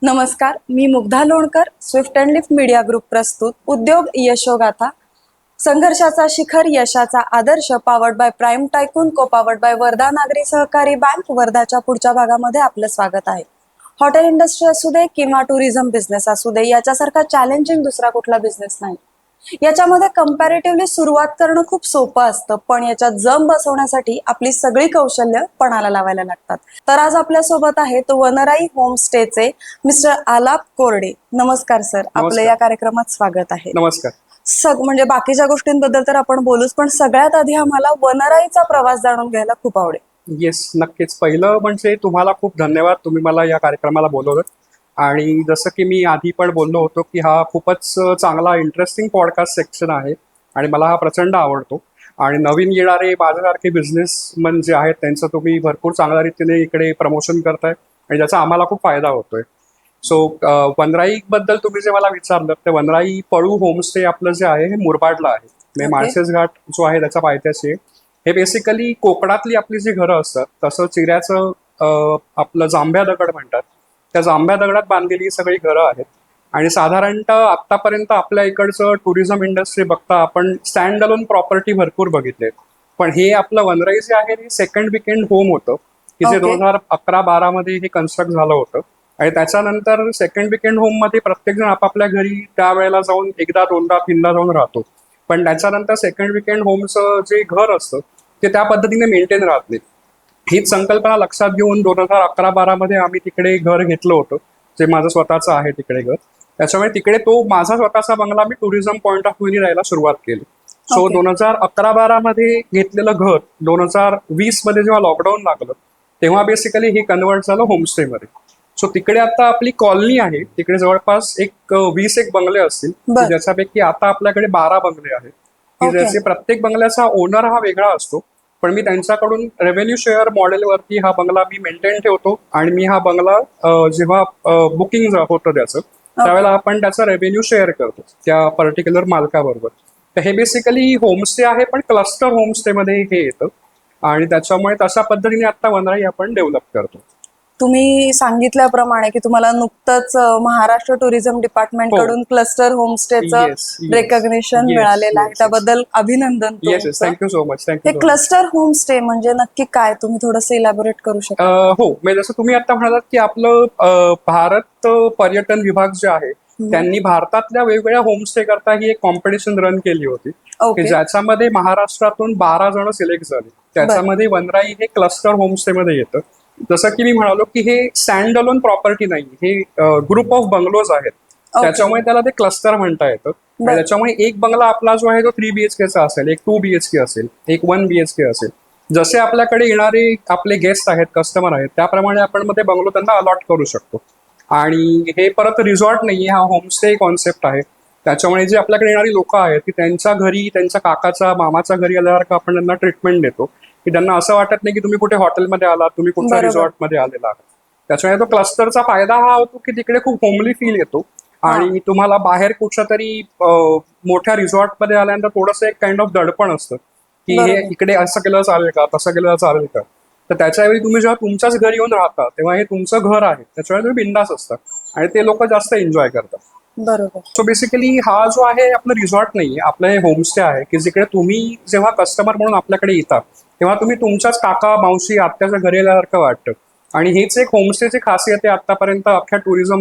नमस्कार, मी Mugdha Lonkar. Swift and lift media group प्रस्तुत उद्योग यशोगाथा, संघर्षाचा शिखर यशाचा आदर्श, powered by prime tycoon, co powered by Wardha Nagari Sahakari bank. वर्धाच्या पुढच्या भागामध्ये आपलं स्वागत आहे. हॉटेल इंडस्ट्री असू दे किंवा टुरिझम बिझनेस असू दे, याच्यासारखा चॅलेंजिंग दुसरा कुठला बिझनेस नाही. याच्यामध्ये कंपॅरेटिव्हली सुरुवात करणं खूप सोपं असतं, पण याच्यात जम बसवण्यासाठी आपली सगळी कौशल्य पणाला लावायला लागतात. तर आज आपल्या सोबत आहेत वनराई होमस्टेचे मिस्टर आलाप कोरडे. नमस्कार सर, आपलं नमस्कार. या कार्यक्रमात स्वागत आहे. नमस्कार. म्हणजे बाकीच्या गोष्टींबद्दल तर आपण बोलूच, पण सगळ्यात आधी आम्हाला वनराईचा प्रवास जाणून घ्यायला खूप आवडेल. येस, नक्कीच. पहिलं म्हणजे तुम्हाला खूप धन्यवाद, तुम्ही मला या कार्यक्रमाला बोलवलं. आणि जसं की मी आधी पण बोललो होतो की हा खूपच चांगला इंटरेस्टिंग पॉडकास्ट सेक्शन आहे आणि मला हा प्रचंड आवडतो. आणि नवीन येणारे माझ्यासारखे बिझनेसमन जे आहेत त्यांचं तुम्ही भरपूर चांगल्या रीतीने इकडे प्रमोशन करताय आणि ज्याचा आम्हाला खूप फायदा होतोय. सो वनराई बद्दल तुम्ही जे मला विचारलं, तर वनराई पळू होमस्टे आपलं जे आहे हे मुरबाडला आहे. म्हणजे माळशेज घाट जो आहे त्याच्या पायथ्याशी आहे. हे बेसिकली कोकणातली आपली जी घरं असतात तसं चिऱ्याचं आपलं जांभ्या दगड म्हणतात, त्या जांभ्या दगडात बांधलेली ही सगळी घरं आहेत. आणि साधारणतः आतापर्यंत आपल्या इकडचं टुरिझम इंडस्ट्री बघता आपण स्टँड अलोन प्रॉपर्टी भरपूर बघितले, पण हे आपलं वनराई जे आहे हे सेकंड वीकेंड होम होतं की जे Okay. 2011-12 मध्ये हे कन्स्ट्रक्ट झालं होतं. आणि त्याच्यानंतर सेकंड वीकेंड होम मध्ये प्रत्येक जण आपापल्या घरी त्यावेळेला जाऊन एकदा दोनदा तीनदा जाऊन राहतो, पण त्याच्यानंतर सेकंड वीकेंड होमचं जे घर असतं ते त्या पद्धतीने मेंटेन राहत नाही. हीच संकल्पना लक्षात घेऊन 2011-12 मध्ये आम्ही तिकडे घर घेतलं होतं, जे माझं स्वतःचं आहे तिकडे घर. त्याच्यामुळे तिकडे तो माझा स्वतःचा बंगला मी टुरिझम पॉईंट ऑफ व्ह्यूनी राहायला सुरुवात केली. So Okay. 2011-12 मध्ये घेतलेलं घर 2020 मध्ये जेव्हा लॉकडाऊन लागलं तेव्हा बेसिकली हे कन्वर्ट झालं होमस्टेमध्ये. सो तिकडे आता आपली कॉलनी आहे, तिकडे जवळपास 20 एक बंगले असतील, बर. ज्याच्यापैकी आता आपल्याकडे 12 बंगले आहेत की Okay. ज्याचे प्रत्येक बंगल्याचा ओनर हा वेगळा असतो, पण मी त्यांच्याकडून रेव्हेन्यू शेअर मॉडेलवरती हा बंगला मी मेंटेन ठेवतो. आणि मी हा बंगला जेव्हा बुकिंग होतं त्याचं त्यावेळेला आपण त्याचा रेव्हेन्यू शेअर करतो त्या पर्टिक्युलर मालकाबरोबर. तर हे बेसिकली होमस्टे आहे, पण क्लस्टर होमस्टेमध्ये हे येतं. आणि त्याच्यामुळे तशा पद्धतीने आता वनराई आपण डेव्हलप करतो. तुम्ही सांगितल्याप्रमाणे की तुम्हाला नुकतंच महाराष्ट्र टुरिझम डिपार्टमेंट हो. कडून क्लस्टर होमस्टेचं येस, येस, रेकग्निशन येस, मिळालेलं आहे, येस, त्याबद्दल अभिनंदन येस, येस. तुमचं. थँक्यू सो मच, हे thank you so much. Cluster homestay म्हणजे नक्की काय, तुम्ही थोडंसं इलॅबोरेट करू शकता? हो, म्हणजे जसं तुम्ही आता म्हणालात की आपलं भारत पर्यटन विभाग जे आहे त्यांनी भारतातल्या वेगवेगळ्या होमस्टे करता ही एक कॉम्पिटिशन रन केली होती की ओके. ज्याच्यामध्ये महाराष्ट्रातून 12 जण सिलेक्ट झाले. त्याच्यामध्ये वनराई हे क्लस्टर होमस्टे मध्ये येतं. जसं की मी म्हणालो की हे स्टँड अलोन प्रॉपर्टी नाही, हे ग्रुप ऑफ बंगलोज आहेत, त्याच्यामुळे त्याला ते क्लस्टर म्हणता येतं. आणि त्याच्यामुळे एक बंगला आपला जो आहे तो 3 BHK असेल, एक 2 BHK असेल, एक 1 BHK असेल. जसे आपल्याकडे येणारे आपले गेस्ट आहेत, कस्टमर आहेत, त्याप्रमाणे आपण मध्ये बंगलो त्यांना अलॉट करू शकतो. आणि हे परत रिसॉर्ट नाही, हा होमस्टे कॉन्सेप्ट आहे. त्याच्यामुळे जे आपल्याकडे येणारी लोक आहेत की त्यांच्या घरी त्यांच्या काकाचा मामाच्या घरी आल्यासारखं आपण त्यांना ट्रीटमेंट देतो, की त्यांना असं वाटत नाही की तुम्ही कुठे हॉटेलमध्ये आलात, तुम्ही कुठच्या बरोबर. रिसॉर्टमध्ये आलेला आहात. त्याच्यामुळे तो क्लस्टरचा फायदा हा होतो की तिकडे खूप होमली फील येतो. आणि तुम्हाला बाहेर कुठच्या तरी मोठ्या रिसॉर्टमध्ये आल्यानंतर थोडंसं एक काइंड ऑफ दडपण असतं की हे बरोबर. इकडे असं केलं चालेल का, तसं केलं चालेल का. तर त्याच्यावेळी तुम्ही जेव्हा तुमच्याच घरी येऊन राहता तेव्हा हे तुमचं घर आहे, त्याच्यामुळे तुम्ही बिंदास असता आणि ते लोक जास्त एन्जॉय करतात. बरोबर. सो बेसिकली हा जो आहे आपलं रिसॉर्ट नाही, आपलं हे होमस्टे आहे की जिकडे तुम्ही जेव्हा कस्टमर म्हणून आपल्याकडे येतात तेव्हा तुम्ही तुमच्याच काका मावशी आत्याच्या घरी आल्यासारखं वाटतं. आणि हीच एक होमस्टेची खासियत आहे आतापर्यंत अख्ख्या टुरिझम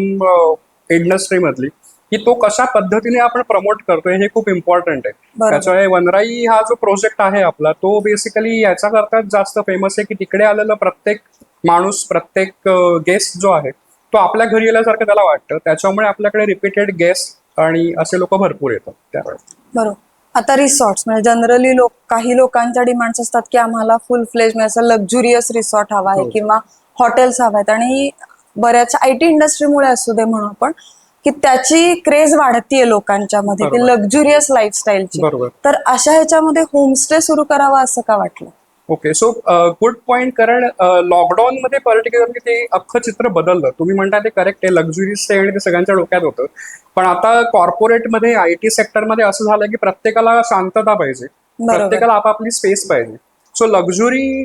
इंडस्ट्रीमधली, की तो कशा पद्धतीने आपण प्रमोट करतोय हे खूप इम्पॉर्टंट आहे. बरोबर. त्याच्यामुळे वनराई हा जो प्रोजेक्ट आहे आपला तो बेसिकली याच्याकरता जास्त फेमस आहे की तिकडे आलेला प्रत्येक माणूस, प्रत्येक गेस्ट जो आहे तो आपल्या घरी आल्यासारखं त्याला वाटतं. त्याच्यामुळे आपल्याकडे रिपीटेड गेस्ट आणि असे लोक भरपूर येतात त्यावेळेस. बरोबर. आता रिसॉर्ट्स म्हणजे जनरली काही लोकांच्या डिमांड्स असतात की आम्हाला फुल फ्लेज म्हणजे असं लक्झुरियस रिसॉर्ट हवा आहे हो. किंवा हॉटेल्स हवा आहेत, आणि बऱ्याच IT इंडस्ट्रीमुळे असू दे म्हणून आपण की त्याची क्रेज वाढतीये लोकांच्या मध्ये, ती बरोबर. लक्झुरियस लाईफस्टाईलची. बरोबर. तर अशा ह्याच्यामध्ये होमस्टे सुरू करावा असं का वाटलं? Okay, so good point. कारण लॉकडाऊन मध्ये पर्टिक्युलरली ते अख्खं चित्र बदललं. तुम्ही म्हणता ते करेक्ट आहे, लक्झुरीज आणि ते सगळ्यांच्या डोक्यात होतं. पण आता कॉर्पोरेटमध्ये IT सेक्टरमध्ये असं झालं की प्रत्येकाला शांतता पाहिजे, बरोबर. प्रत्येकाला आपापली स्पेस पाहिजे. सो लक्झुरी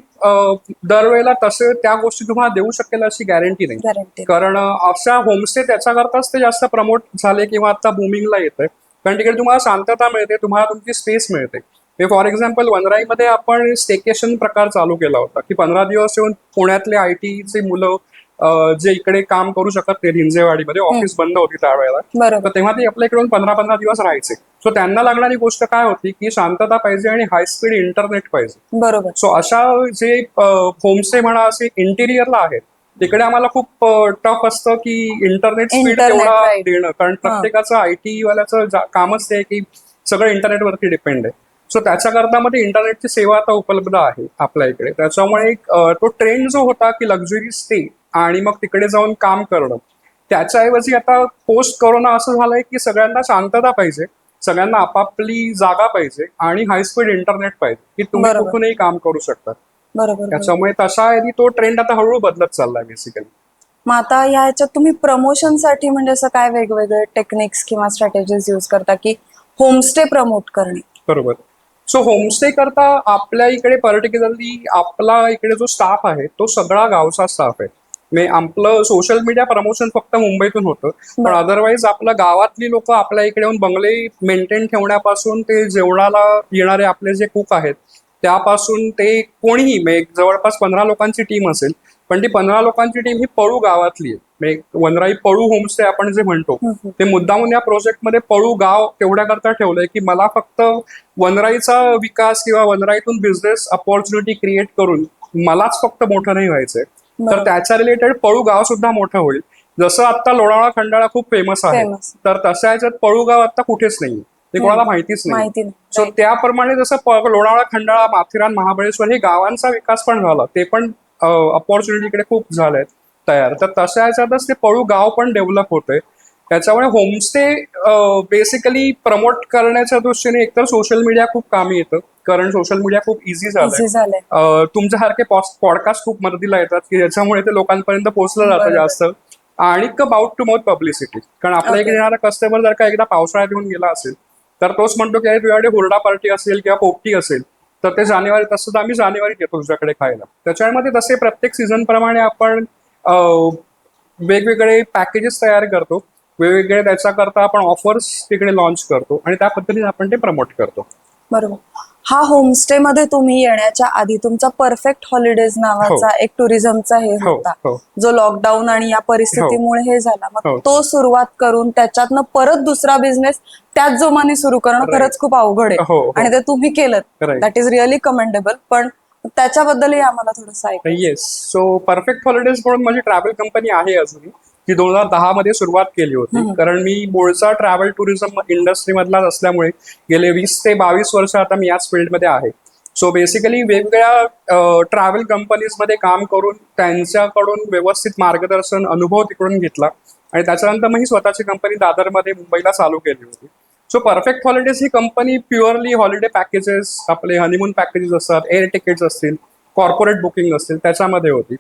दरवेळेला तसे त्या गोष्टी तुम्हाला देऊ शकेल अशी गॅरंटी नाही. गॅरंटी. कारण अशा होमस्टे त्याच्याकरताच ते जास्त प्रमोट झाले किंवा आता बुमिंगला येत आहे. कारण तिकडे तुम्हाला शांतता मिळते, तुम्हाला तुमची स्पेस मिळते. फॉर एक्झाम्पल वनराईमध्ये आपण स्टेकेशन प्रकार चालू केला होता की 15 दिवस येऊन पुण्यातले IT चे मुलं जे इकडे काम करू शकत नाही, हिंजेवाडीमध्ये ऑफिस बंद होती त्यावेळेला, बरोबर. तर तेव्हा ते आपल्या इकडून 15-15 दिवस राहायचे. सो त्यांना लागणारी गोष्ट काय होती की शांतता पाहिजे आणि हाय स्पीड इंटरनेट पाहिजे. बरोबर. सो अशा जे होमस्टे म्हणा असे इंटिरियरला आहेत तिकडे आम्हाला खूप टफ असतं की इंटरनेट स्पीड Internet, तेवढा right. देणं, कारण प्रत्येकाचं IT वाल्याचं कामच ते आहे की सगळं इंटरनेटवरती डिपेंड आहे. सो त्याच्याकरता मध्ये इंटरनेटची सेवा आता उपलब्ध आहे आपल्या इकडे. त्याच्यामुळे तो ट्रेंड जो होता की लक्झरी स्टे आणि मग तिकडे जाऊन काम करणं, त्याच्याऐवजी आता पोस्ट कोरोना असं झालंय की सगळ्यांना शांतता पाहिजे, सगळ्यांना आपापली जागा पाहिजे आणि हाय स्पीड इंटरनेट पाहिजे की तुम्ही बरोबर. कुठूनही काम करू शकता. बरोबर. त्याच्यामुळे तशा आहे तो ट्रेंड आता हळूहळू बदलत चाललाय बेसिकली. मग आता या ह्याच्यात तुम्ही प्रमोशनसाठी म्हणजे असं काय वेगवेगळे टेक्निक्स किंवा स्ट्रॅटेजीज यूज करता की होमस्टे प्रमोट करणे? बरोबर. सो होमस्टे करता आपल्या इकडे पर्टिक्युलरली आपला इकडे जो स्टाफ आहे तो सगळा गावचा स्टाफ आहे. म्हणजे आपलं सोशल मीडिया प्रमोशन फक्त मुंबईतून होतं, पण अदरवाईज आपल्या गावातली लोक आपल्या इकडे येऊन बंगले मेंटेन ठेवण्यापासून ते जेवणाला येणारे आपले जे कुक आहेत त्यापासून ते कोणीही, म्हणजे जवळपास 15 लोकांची टीम असेल, पण ती 15 लोकांची टीम ही पळू गावातली आहे. म्हणजे वनराई पळू होमस्टे आपण जे म्हणतो ते मुद्दामून या प्रोजेक्टमध्ये पळू गाव तेवढ्याकरता ठेवलंय की मला फक्त वनराईचा विकास किंवा वनराईतून बिझनेस अपॉर्च्युनिटी क्रिएट करून मलाच फक्त मोठं नाही व्हायचंय, तर त्याच्या रिलेटेड पळू गाव सुद्धा मोठं होईल. जसं आता लोणावळा खंडाळा खूप फेमस आहे, तर तशा ह्याच्यात पळू गाव आता कुठेच नाही, ते कोणाला माहितीच नाही. सो त्याप्रमाणे जसं लोणावळा खंडाळा माथेरान महाबळेश्वर हे गावांचा विकास पण झाला, ते पण अपॉर्च्युनिटी इकडे खूप झाल्यात तयार, तर तशा ह्याच्यातच ते पळू गाव पण डेव्हलप होतंय. त्याच्यामुळे होमस्टे बेसिकली प्रमोट करण्याच्या दृष्टीने एकतर सोशल मीडिया खूप कामी येतं, कारण सोशल मीडिया खूप इझी झालंय. तुमच्यासारखे पॉडकास्ट खूप मदतीला येतात की ज्याच्यामुळे ते लोकांपर्यंत पोहोचलं जातं जास्त, आणि माउथ टू माउथ पब्लिसिटी. कारण आपल्या इकडे येणारा कस्टमर जर का एकदा पावसाळ्यात येऊन गेला असेल तर तोच म्हणतो की तुझ्याकडे हुरडा पार्टी असेल किंवा पोपटी असेल तर ते जानेवारी, तसं आम्ही जानेवारीत येतो तुझ्याकडे खायला. त्याच्यामध्ये तसे प्रत्येक सीझन प्रमाणे आपण वेगवेगळे पॅकेजेस तयार करतो, वेगवेगळे त्याच्याकरता आपण ऑफर्स तिकडे लॉन्च करतो आणि त्या पद्धतीने आपण ते प्रमोट करतो. बरोबर. हा होमस्टे मध्ये तुम्ही येण्याच्या आधी तुमचा परफेक्ट हॉलिडेज नावाचा एक टुरिझमचा हे होता, जो लॉकडाऊन आणि या परिस्थितीमुळे हे झाला. मग तो सुरुवात करून त्याच्यातनं परत दुसरा बिझनेस त्याच जोमाने सुरू करणं खरंच खूप अवघड आहे आणि ते तुम्ही केलं, दॅट इज रिअली कमेंडेबल. पण त्याच्याबद्दलही आम्हाला थोडंसं ऐकायचं. येस. सो परफेक्ट हॉलिडेज म्हणून माझी ट्रॅव्हल कंपनी आहे अजूनही, ती 2010 मध्ये सुरुवात केली होती. कारण मी मूळचा ट्रॅव्हल टुरिझम इंडस्ट्री मधलाच असल्यामुळे गेले 20 ते 22 वर्ष आता मी याच फील्डमध्ये आहे. सो बेसिकली वेगवेगळ्या ट्रॅव्हल कंपनीजमध्ये काम करून त्यांच्याकडून व्यवस्थित मार्गदर्शन अनुभव तिकडून घेतला आणि त्याच्यानंतर मग ही स्वतःची कंपनी दादरमध्ये मुंबईला चालू केली होती. सो परफेक्ट हॉलिडेज ही कंपनी प्युअरली हॉलिडे पॅकेजेस, आपले हनीमून पॅकेजेस असतात, एअर तिकीट्स असतील, कॉर्पोरेट बुकिंग असतील, त्याच्यामध्ये होती.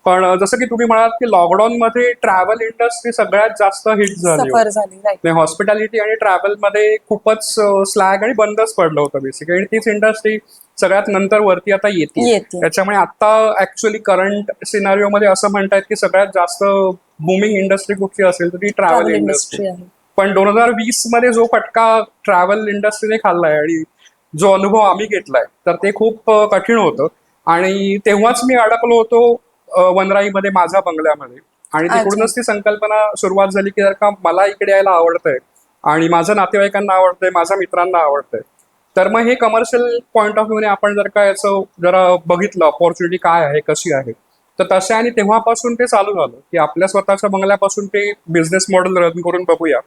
पण जसं की तुम्ही म्हणालात की लॉकडाऊन मध्ये ट्रॅव्हल इंडस्ट्री सगळ्यात जास्त हिट झाली, हॉस्पिटॅलिटी आणि ट्रॅव्हल मध्ये खूपच स्लॅग आणि बंदच पडलं होतं बेसिकली, आणि तीच इंडस्ट्री सगळ्यात नंतर वरती आता येते. त्याच्यामुळे आता ऍक्च्युअली करंट सिनारिओ मध्ये असं म्हणतात की सगळ्यात जास्त बुमिंग इंडस्ट्री कुठची असेल तर ती ट्रॅव्हल इंडस्ट्री. पण 2020 मध्ये जो फटका ट्रॅव्हल इंडस्ट्रीने खाल्लाय आणि जो अनुभव आम्ही घेतलाय तर ते खूप कठीण होतं. आणि तेव्हाच मी अडकलो होतो वनराईमध्ये माझ्या बंगल्यामध्ये, आणि तिकडूनच ती संकल्पना सुरुवात झाली की जर का मला इकडे यायला आवडतंय आणि माझ्या नातेवाईकांना आवडतंय, माझ्या मित्रांना आवडतंय, तर मग हे कमर्शियल पॉईंट ऑफ व्ह्यूने आपण जर का याचं जरा बघितलं अपॉर्च्युनिटी काय आहे, कशी आहे, तर तसे. आणि तेव्हापासून ते चालू झालं की आपल्या स्वतःच्या बंगल्यापासून ते बिझनेस मॉडेल रन करून बघूया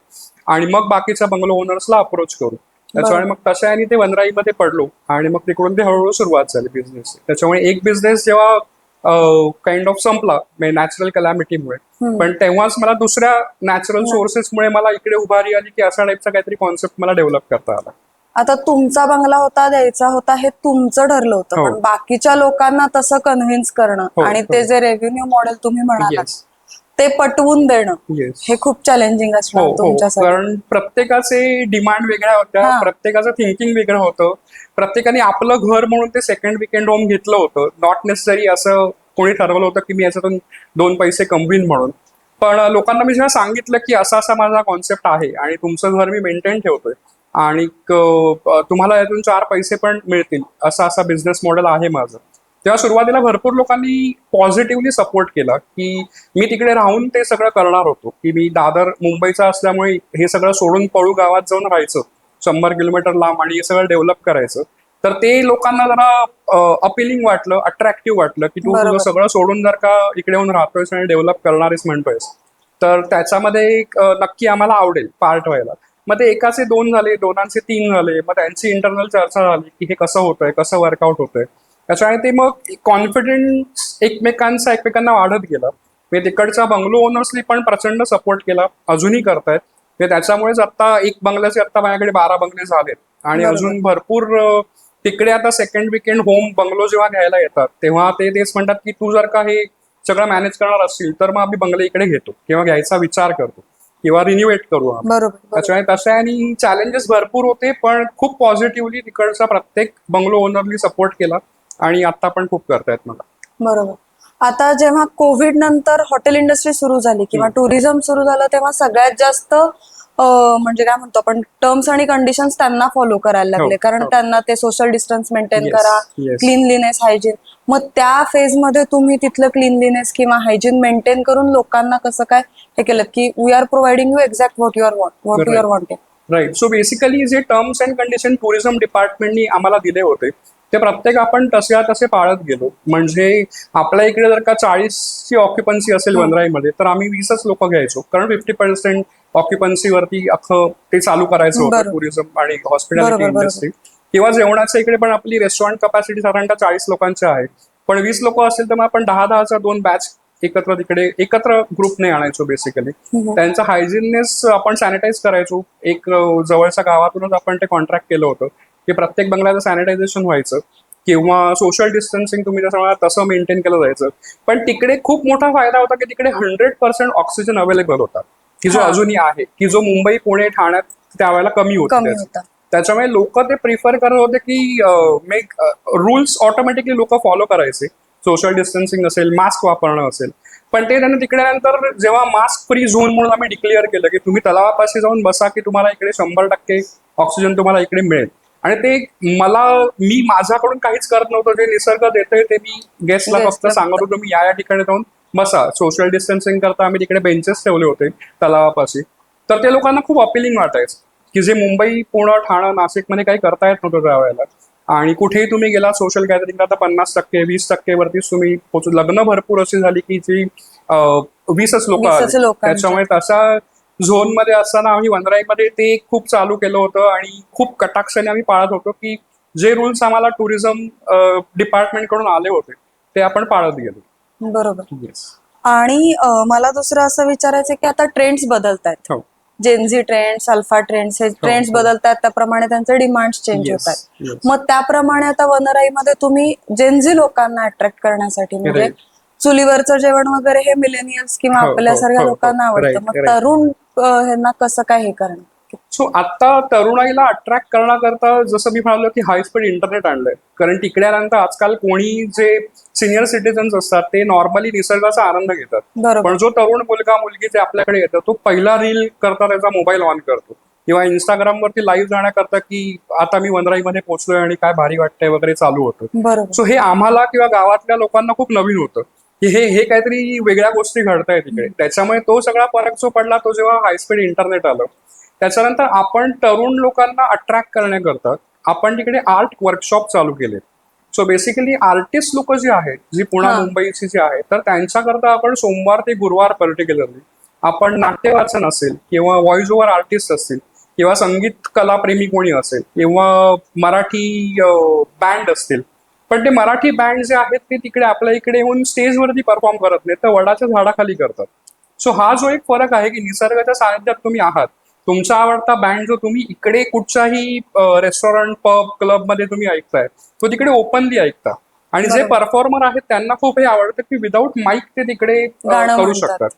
आणि मग बाकीच्या बंगलो ओनर्सला अप्रोच करू. त्याच्यामुळे मग तशा आणि ते वनराईमध्ये पडलो आणि मग तिकडून ते हळूहळू सुरुवात झाली बिझनेस. त्याच्यामुळे एक बिझनेस जेव्हा काइंड ऑफ संपला नॅचरल कलॅमिटीमुळे, पण तेव्हाच मला दुसऱ्या नॅचरल सोर्सेसमुळे मला इकडे उभारी आली की असा टाईपचा काहीतरी कॉन्सेप्ट मला डेव्हलप करता आला. आता तुमचा बंगला होता, द्यायचा होता, हे तुमचं ठरलं होतं, पण बाकीच्या लोकांना तसं कन्व्हिन्स करणं आणि ते जे रेव्हेन्यू मॉडेल तुम्ही म्हणालात ते पटवून देणं येस. हे खूप चॅलेंजिंग हो असणार हो, तुमच्यासाठी. कारण प्रत्येकाचे डिमांड वेगळ्या होत्या, हा. प्रत्येकाचं थिंकिंग वेगळं होतं. प्रत्येकाने आपलं घर म्हणून ते सेकंड विकेंड होम घेतलं होतं. नॉट नेसेसरी असं कोणी ठरवलं होतं की मी याच्यातून 2 पैसे कमवीन म्हणून. पण लोकांना मी जेव्हा सांगितलं की असा असा माझा कॉन्सेप्ट आहे आणि तुमचं घर मी मेंटेन ठेवतोय आणि तुम्हाला यातून 4 पैसे पण मिळतील, असा असा बिझनेस मॉडेल आहे माझं, तेव्हा सुरुवातीला भरपूर लोकांनी पॉझिटिव्हली सपोर्ट केला की मी तिकडे राहून ते सगळं करणार होतो, की मी दादर मुंबईचा असल्यामुळे हे सगळं सोडून पळू गावात जाऊन राहायचं 100 किलोमीटर लांब आणि हे सगळं डेव्हलप करायचं. तर ते लोकांना जरा अपिलिंग वाटलं, अट्रॅक्टिव्ह वाटलं की तू तुझं बरोबर. सगळं सोडून जर का इकडे येऊन राहतोयस आणि डेव्हलप करणारेस म्हणतोयस, तर त्याच्यामध्ये नक्की आम्हाला आवडेल पार्ट व्हायला. मग ते एकाचे 2 झाले, दोनांचे 3 झाले, मग त्यांची इंटरनल चर्चा झाली की हे कसं होतंय, कसं वर्कआउट होतंय. त्याच्यामुळे ते मग कॉन्फिडन्स एकमेकांना वाढत गेला. म्हणजे तिकडच्या बंगलो ओनर्सनी पण प्रचंड सपोर्ट केला, अजूनही करतायत. त्याच्यामुळेच आता एक बंगल्याचे आता माझ्याकडे 12 बंगले झालेत आणि बरोबर. अजून भरपूर तिकडे आता सेकंड विकेंड होम बंगलो जेव्हा घ्यायला येतात तेव्हा ते तेच म्हणतात की तू जर का हे सगळं मॅनेज करणार असतील तर मग आम्ही बंगले इकडे घेतो किंवा घ्यायचा विचार करतो किंवा रिन्युएट करू आम्ही. बरोबर बरोबर. त्याच्यामुळे तसं आहे आणि चॅलेंजेस भरपूर होते, पण खूप पॉझिटिव्हली तिकडचा प्रत्येक बंगलो ओनरनी सपोर्ट केला आणि आता पण खूप करतायत मला. बरोबर. आता जेव्हा कोविड नंतर हॉटेल इंडस्ट्री सुरू झाली किंवा टुरिझम सुरू झालं तेव्हा सगळ्यात जास्त म्हणजे काय म्हणतो आपण टर्म्स आणि कंडिशन्स त्यांना फॉलो करायला लागले, हो, कारण हो. त्यांना ते सोशल डिस्टन्स मेंटेन Yes, करा, yes. Cleanliness, hygiene. मग त्या फेज मध्ये तुम्ही तिथलं क्लीनलीनेस किंवा हायजीन मेंटेन करून लोकांना कसं काय हे केलं की we are providing you exact what you are wanted. Right. So basically जे टर्म्स अँड कंडिशन टुरिझम डिपार्टमेंटनी आम्हाला दिले होते ते प्रत्येक आपण तसे तसे पाळत गेलो. म्हणजे आपल्या इकडे जर का 40ची ऑक्युपन्सी असेल वनराईमध्ये तर आम्ही 20च लोक घ्यायचो, कारण 50% ऑक्युपन्सीवरती अख्खं ते चालू करायचं होतं बरोबर. टुरिझम आणि हॉस्पिटॅलिटी बरोबर, बरोबर. इंडस्ट्री. किंवा जेवणाच्या इकडे पण आपली रेस्टॉरंट कपॅसिटी साधारणतः 40 लोकांची आहे, पण 20 लोक असतील तर मग आपण 10-10च्या 2 बॅच एकत्र ग्रुपने आणायचो. बेसिकली त्यांचा हायजीननेस आपण सॅनिटाईज करायचो. एक जवळच्या गावातूनच आपण ते कॉन्ट्रॅक्ट केलं होतं की प्रत्येक बंगल्याचं सॅनिटायझेशन व्हायचं किंवा सोशल डिस्टन्सिंग तुम्ही जसं म्हणाला तसं मेंटेन केलं जायचं. पण तिकडे खूप मोठा फायदा होता की तिकडे 100% ऑक्सिजन अवेलेबल होता, की जो हा. अजूनही आहे, की जो मुंबई पुणे ठाण्यात त्यावेळेला कमी होता. होता. त्याच्यामुळे लोक ते प्रिफर करत होते की रूल्स ऑटोमॅटिकली लोक फॉलो करायचे. सोशल डिस्टन्सिंग असेल, मास्क वापरणं असेल. पण ते त्यांना तिकडे नंतर जेव्हा मास्क फ्री झोन म्हणून आम्ही डिक्लेअर केलं की तुम्ही तलावापाशी जाऊन बसा की तुम्हाला इकडे 100% ऑक्सिजन तुम्हाला इकडे मिळेल. आणि ते मी माझ्याकडून काहीच करत नव्हतं, जे निसर्ग देतोय ते मी गेस्टला फक्त सांगत होतो मी या ठिकाणी जाऊन बसा. सोशल डिस्टन्सिंग करता आम्ही तिकडे बेंचेस ठेवले होते तलावापाशी. तर ते लोकांना खूप अपिलिंग वाटायचं की जे मुंबई, पुणे, ठाणं, नाशिकमध्ये काही करता येत नव्हतं त्यावेळेला. आणि कुठेही तुम्ही गेला सोशल गॅदरिंगला तर 50%, 20% वरतीच तुम्ही पोहोचू. लग्न भरपूर अशी झाली की जी 20च लोक आली. त्याच्यामुळे तशा झोन मध्ये असताना आम्ही वनराईमध्ये ते खूप चालू केलं होतं आणि खूप कटाक्षाने आम्ही पाळत होतो की जे रूल्स आम्हाला टुरिझम डिपार्टमेंट कडून आले होते ते आपण पाळत गेलो. बरोबर. येस. आणि मला दुसरं असं विचारायचं की आता ट्रेंड्स बदलत आहेत, हो. जेनझी ट्रेंड्स, अल्फा ट्रेंड्स, हे ट्रेंड्स हो. बदलतात त्याप्रमाणे त्यांचे डिमांड्स चेंज Yes, होत आहेत. yes. मग त्याप्रमाणे आता वनराईमध्ये तुम्ही जेनझी लोकांना अट्रॅक्ट करण्यासाठी म्हणजे Right. चुलीवरचं जेवण वगैरे हे मिलेनियल्स किंवा हो, हो, आपल्यासारख्या हो, लोकांना हो. आवडतं, Right, मग right. तरुण ह्यांना कसं काय हे करणं? सो आता तरुणाईला अट्रॅक्ट करण्याकरता जसं मी म्हणालो की हाय स्पीड इंटरनेट आणलंय, कारण तिकडे आल्यानंतर आजकाल कोणी जे सिनियर सिटीजन्स असतात ते नॉर्मली निसर्गाचा आनंद घेतात. बरोबर. पण जो तरुण मुलगा मुलगी जे आपल्याकडे येतं तो पहिला रील करता त्याचा मोबाईल ऑन करतो किंवा इंस्टाग्राम वरती लाईव्ह जाण्याकरता की आता मी वनराईमध्ये पोहोचलोय आणि काय भारी वाटतंय वगैरे चालू होतं. बरोबर. सो हे आम्हाला किंवा गावातल्या लोकांना खूप नवीन होतं की हे काहीतरी वेगळ्या गोष्टी घडतायत तिकडे. त्याच्यामुळे तो सगळा फरक जो पडला तो जेव्हा हायस्पीड इंटरनेट आलं. त्याच्यानंतर आपण तरुण लोकांना अट्रॅक्ट करण्याकरता आपण तिकडे आर्ट वर्कशॉप चालू केले. सो बेसिकली आर्टिस्ट लोक जी आहेत, जी पुणे मुंबईची जी आहेत, तर त्यांच्याकरता आपण सोमवार ते गुरुवार पर्टिक्युलरली आपण नाट्य वाचन असेल किंवा व्हॉइस ओव्हर आर्टिस्ट असतील किंवा संगीत कलाप्रेमी कोणी असेल किंवा मराठी बँड असतील, पण ते मराठी बँड जे आहेत ते तिकडे आपल्या इकडे येऊन स्टेजवरती परफॉर्म करत नाहीत, तर वडाच्या झाडाखाली करतात. सो हा जो एक फरक आहे की निसर्गाच्या सानिध्यात तुम्ही आहात, तुमचा आवडता बँड जो तुम्ही इकडे कुठच्याही रेस्टॉरंट, पब, क्लब मध्ये तुम्ही ऐकताय तो तिकडे ओपनली ऐकता. आणि जे परफॉर्मर आहेत त्यांना खूप हे आवडतं की विदाऊट माईक ते तिकडे करू शकतात.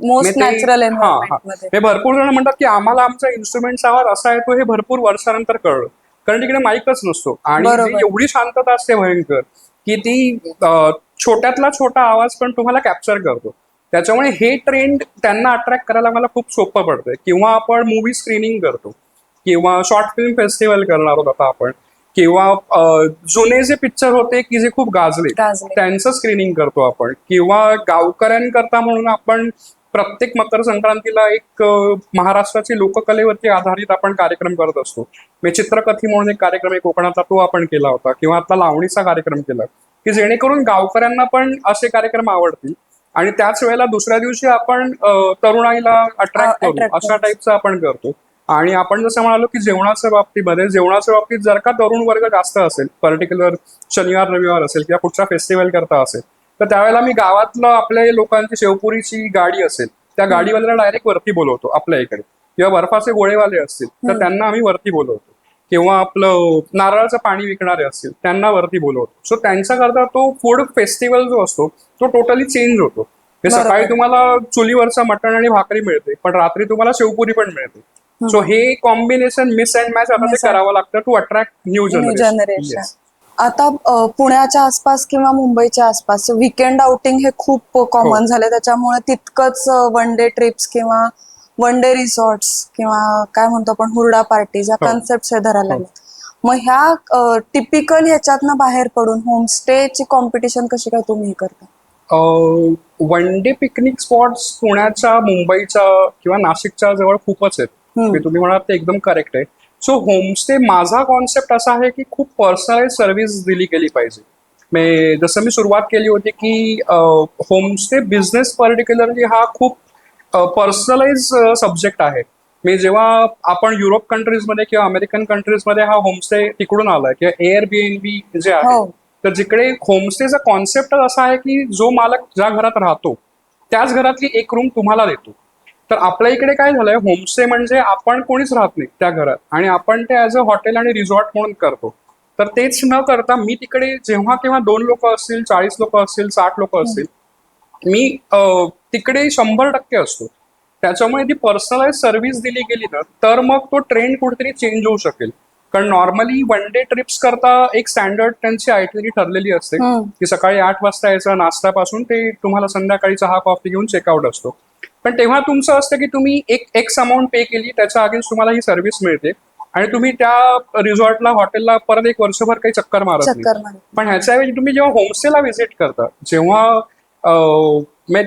मोस्ट नॅचरल हे भरपूर जण म्हणतात की आम्हाला आमचा इन्स्ट्रुमेंटचा आवाज असा येतो हे भरपूर वर्षानंतर कळलं, कारण तिकडे माईकच नसतो आणि ती एवढी शांतता असते भयंकर की ती छोट्यातला छोटा आवाज पण तुम्हाला कॅप्चर करतो. त्याच्यामुळे हे ट्रेंड त्यांना अट्रॅक्ट करायला मला खूप सोपं पडतंय. किंवा आपण मूवी स्क्रीनिंग करतो किंवा शॉर्ट फिल्म फेस्टिवल करणार आहोत आता आपण, किंवा जुने जे पिक्चर होते की जे खूप गाजले त्यांचं स्क्रीनिंग करतो आपण, किंवा गावकऱ्यांकरता म्हणून आपण प्रत्येक मकर संक्रांतीला एक महाराष्ट्राची लोककलेवरती आधारित आपण कार्यक्रम करत असतो. चित्रकथी म्हणून एक कार्यक्रम आहे कोकणातला, तो आपण केला होता, किंवा आता लावणीचा कार्यक्रम केला की जेणेकरून गावकऱ्यांना पण असे कार्यक्रम आवडतील. आणि त्याच वेळेला दुसऱ्या दिवशी आपण तरुणाईला अट्रॅक्ट करू अशा टाईपचं आपण करतो. आणि आपण जसं म्हणालो की जेवणाच्या बाबतीत जर का तरुण वर्ग जास्त असेल, पर्टिक्युलर शनिवार रविवार असेल किंवा कुठचा फेस्टिवल करता असेल, तर त्यावेळेला मी गावातलं आपल्या लोकांची शेवपुरीची गाडी असेल त्या गाडीवाल्याला डायरेक्ट वरती बोलवतो आपल्या इकडे, किंवा बर्फाचे गोळेवाले असतील तर त्यांना आम्ही वरती बोलवतो, किंवा आपलं नारळाचं पाणी विकणारे असतील त्यांना वरती बोलवतो. सो त्यांच्याकरता तो फूड फेस्टिवल जो असतो तो टोटली चेंज होतो. सकाळी तुम्हाला चुलीवरचं मटण आणि भाकरी मिळते, पण रात्री तुम्हाला शेवपुरी पण मिळते. सो हे कॉम्बिनेशन मिस अँड मॅच आता ते करावं लागतं टू अट्रॅक्ट न्यू जनरेशन. आता पुण्याच्या आसपास किंवा मुंबईच्या आसपास विकेंड आउटिंग हे खूप कॉमन झाले, त्याच्यामुळे तितकंच वन डे ट्रिप्स किंवा वन डे रिसॉर्ट्स किंवा काय म्हणतो आपण हुरडा पार्टी ज्या कॉन्सेप्ट धरायला लागल्या. मग ह्या टिपिकल ह्याच्यातनं बाहेर पडून होमस्टेची कॉम्पिटिशन कशी काय तुम्ही करता? वन डे पिकनिक स्पॉट्स पुण्याच्या, मुंबईच्या किंवा नाशिकच्या जवळ खूपच आहेत. तुम्ही म्हणाल ते एकदम करेक्ट आहे. सो होमस्टे माझा कॉन्सेप्ट असा आहे की खूप पर्सनलाइज सर्व्हिस दिली गेली पाहिजे. जसं मी सुरुवात केली होती की होमस्टे बिझनेस पर्टिक्युलरली हा खूप पर्सनलाइज सब्जेक्ट आहे. जेव्हा आपण युरोप कंट्रीजमध्ये किंवा अमेरिकन कंट्रीजमध्ये हा होमस्टे तिकडून आलाय किंवा एअरबीएनबी जे आहे, तर जिकडे होमस्टेचा कॉन्सेप्ट असा आहे की जो मालक ज्या घरात राहतो त्याच घरातली एक रूम तुम्हाला देतो. तर आपल्या इकडे काय झालंय, होमस्टे म्हणजे आपण कोणीच राहत नाही त्या घरात आणि आपण ते ॲज अ हॉटेल आणि रिसॉर्ट म्हणून करतो. तर तेच न करता मी तिकडे जेव्हा केव्हा 2 लोक असतील, 40 लोक असतील, 60 लोक असतील, मी तिकडे 100% असतो. त्याच्यामुळे ती पर्सनलाइज सर्व्हिस दिली गेली ना तर मग तो ट्रेंड कुठेतरी चेंज होऊ शकेल. कारण नॉर्मली वन डे ट्रिप्स करता एक स्टँडर्ड त्यांची आयटनरी ठरलेली असते की सकाळी 8 वाजता यायचं, नाश्त्यापासून ते तुम्हाला संध्याकाळी चहा कॉफी घेऊन चेकआउट असतो. पण तेव्हा तुमचं असतं की तुम्ही एक एक्स अमाऊंट पे केली, त्याच्या अगेन्स्ट तुम्हाला ही सर्व्हिस मिळते आणि तुम्ही त्या रिसॉर्टला, हॉटेलला परत एक वर्षभर काही चक्कर मारत नाही. पण ह्याच्याऐवजी तुम्ही जेव्हा होमस्टेला व्हिजिट करता, जेव्हा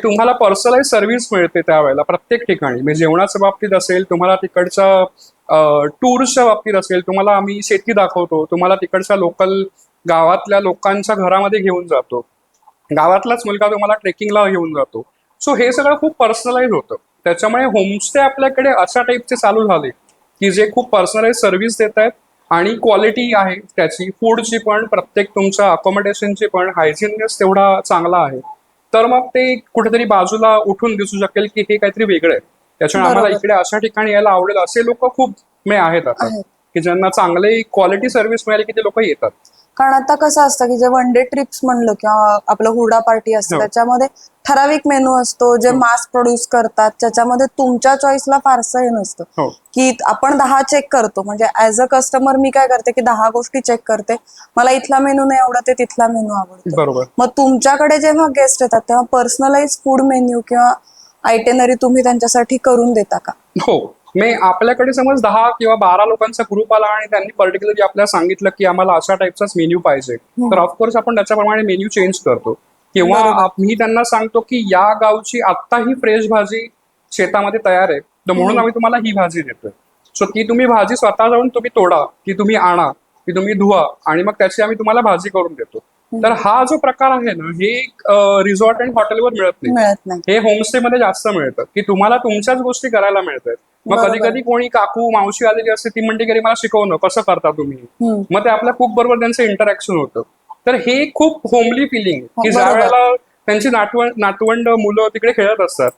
तुम्हाला पर्सनलाइज सर्व्हिस मिळते त्यावेळेला प्रत्येक ठिकाणी, जेवणाच्या बाबतीत असेल, तुम्हाला तिकडच्या टूर्सच्या बाबतीत असेल, तुम्हाला आम्ही शेती दाखवतो, तुम्हाला तिकडच्या लोकल गावातल्या लोकांच्या घरामध्ये घेऊन जातो, गावातलाच मुलगा तुम्हाला ट्रेकिंगला घेऊन जातो. सो हे सगळं खूप पर्सनलाइज होतं. त्याच्यामुळे होमस्टे आपल्याकडे अशा टाईपचे चालू झाले की जे खूप पर्सनलाइज सर्व्हिस देत आहेत आणि क्वालिटी आहे त्याची, फूडची पण, प्रत्येक तुमच्या अकोमोडेशनची पण, हायजीननेस तेवढा चांगला आहे. तर मग ते कुठेतरी बाजूला उठून दिसू शकेल की हे काहीतरी वेगळं आहे. त्याच्यामुळे आम्हाला इकडे अशा ठिकाणी यायला आवडेल असे लोक खूप आहेत आता की ज्यांना चांगले क्वालिटी सर्व्हिस मिळाली की ते लोक येतात. कारण आता कसं असतं की जे वन डे ट्रिप्स म्हणलं किंवा आपलं हुरडा पार्टी असतं त्याच्यामध्ये ठराविक मेनू असतो, जे मास प्रोड्यूस करतात त्याच्यामध्ये तुमच्या चॉईसला फारसं हे नसतं की आपण 10 चेक करतो. म्हणजे ऍज अ कस्टमर मी काय करते की 10 गोष्टी चेक करते, मला इथला मेनू नाही आवडत, तिथला मेनू आवडतो. बरोबर. मग तुमच्याकडे जेव्हा गेस्ट येतात तेव्हा पर्सनलाइज फूड मेन्यू किंवा आयटेनरी तुम्ही त्यांच्यासाठी करून देता का? हो. आपल्याकडे समज 10 किंवा 12 लोकांचा ग्रुप आला आणि त्यांनी पर्टिक्युलरली आपल्याला सांगितलं की आम्हाला अशा टाईपचाच मेन्यू पाहिजे, तर ऑफकोर्स आपण त्याच्याप्रमाणे मेन्यू चेंज करतो. किंवा मी त्यांना सांगतो की या गावची आत्ता ही फ्रेश भाजी शेतामध्ये तयार आहे, तर म्हणून आम्ही तुम्हाला ही भाजी देतोय. सो ती तुम्ही भाजी स्वतः जाऊन तुम्ही तोडा, ती तुम्ही आणा, ती तुम्ही धुवा आणि मग त्याची आम्ही तुम्हाला भाजी करून देतो. तर हा जो प्रकार आहे ना, हे रिसॉर्ट आणि हॉटेलवर मिळत नाही, हे होमस्टे मध्ये जास्त मिळतं की तुम्हाला तुमच्याच गोष्टी करायला मिळतात. मग कधी कधी कोणी काकू मावशी आलेली असते, ती म्हणते की मला शिकवणं कसं करता तुम्ही, मग ते आपल्या कुक बरोबर त्यांचं इंटरॅक्शन होतं. तर हे खूप होमली फिलिंग की ज्या वेळेला त्यांची नातवंड मुलं तिकडे खेळत असतात